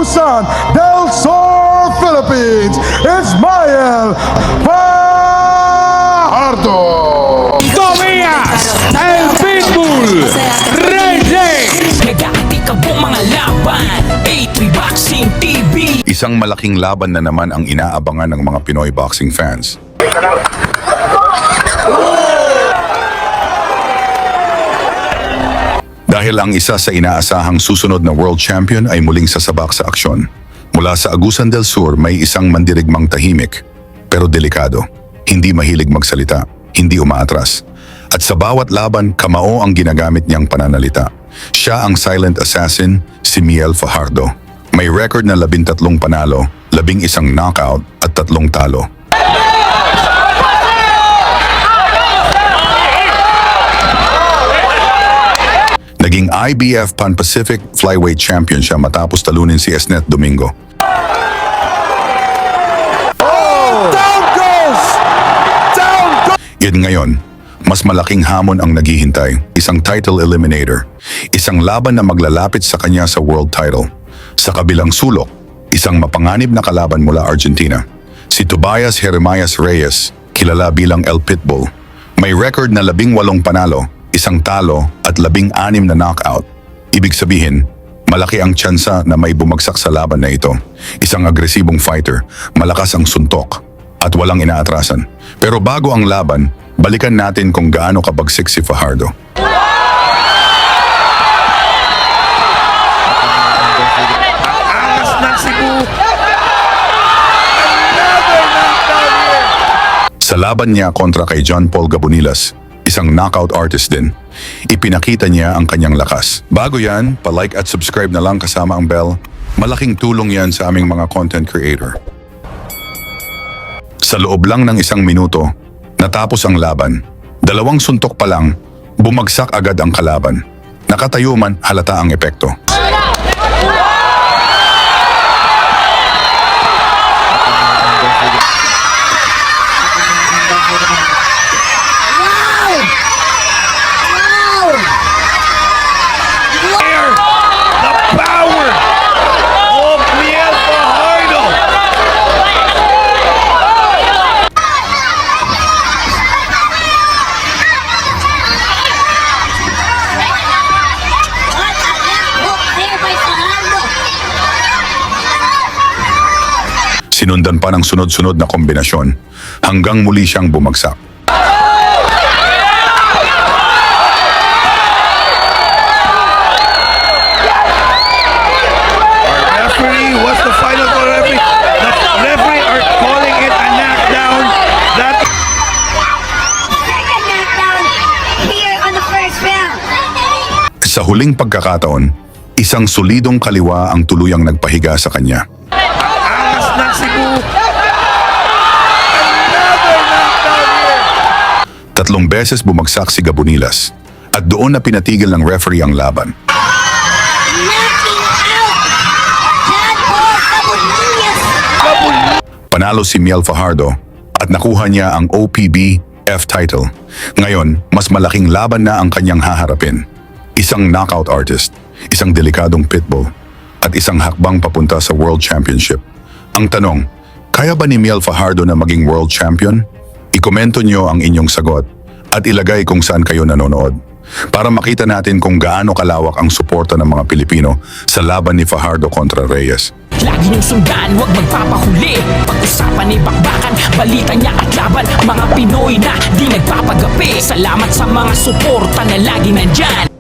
Agusan del Sur, Philippines, Ismael Fajardo. Tobias, El Pitbull, Reyes. Nag-aatikabong mga laban, A3 Boxing TV. Isang malaking laban na naman ang inaabangan ng mga Pinoy boxing fans. Dahil ang isa sa inaasahang susunod na world champion ay muling sasabak sa aksyon. Mula sa Agusan del Sur may isang mandirigmang tahimik, pero delikado. Hindi mahilig magsalita, hindi umaatras. At sa bawat laban, kamao ang ginagamit niyang pananalita. Siya ang silent assassin, si Miel Fajardo. May record na 13 panalo, 11 knockout at 3 talo. Naging IBF Pan-Pacific Flyweight Champion siya matapos talunin si Esnet Domingo. Yun ngayon, mas malaking hamon ang naghihintay. Isang title eliminator. Isang laban na maglalapit sa kanya sa world title. Sa kabilang sulok, isang mapanganib na kalaban mula Argentina. Si Tobias Jeremias Reyes, kilala bilang El Pitbull. May record na 18 panalo, 1 talo at 16 na knockout. Ibig sabihin, malaki ang tsansa na may bumagsak sa laban na ito. Isang agresibong fighter, malakas ang suntok at walang inaatrasan. Pero bago ang laban, balikan natin kung gaano kabagsik si Fajardo. Angas ng Cebu. Sa laban niya kontra kay John Paul Gabonilas, isang knockout artist din, ipinakita niya ang kanyang lakas. Bago yan, pa-like at subscribe na lang kasama ang bell. Malaking tulong yan sa aming mga content creator. Sa loob lang ng 1 minuto, natapos ang laban. 2 suntok pa lang, bumagsak agad ang kalaban. Nakatayo man, halata ang epekto. The power of Miel Fajardo. Sinundan pa ng sunod-sunod na kombinasyon hanggang muli siyang bumagsak. Referee, what's the final for referee? The referee are calling it a knockdown. That Second knockdown here on the first round. Sa huling pagkakataon, isang solidong kaliwa ang tuluyang nagpahiga sa kanya. angas ng Cebu. Another knockdown here. 3 beses bumagsak si Gabonilas at doon na pinatigil ng referee ang laban. Knocking out John Paul Gabonilas. Panalo si Miel Fajardo at nakuha niya ang OPB F title. Ngayon, mas malaking laban na ang kanyang haharapin. Isang knockout artist, isang delikadong pitbull, at isang hakbang papunta sa World Championship. Ang tanong, kaya ba ni Miel Fajardo na maging World Champion? Ikomento nyo ang inyong sagot at ilagay kung saan kayo nanonood para makita natin kung gaano kalawak ang suporta ng mga Pilipino sa laban ni Fajardo kontra Reyes. Lagi niyong sundan, huwag magpapahuli. Pag-usapan ni bakbakan, balita niya at laban. Mga Pinoy na di nagpapagapi. Salamat sa mga suporta na lagi nandyan.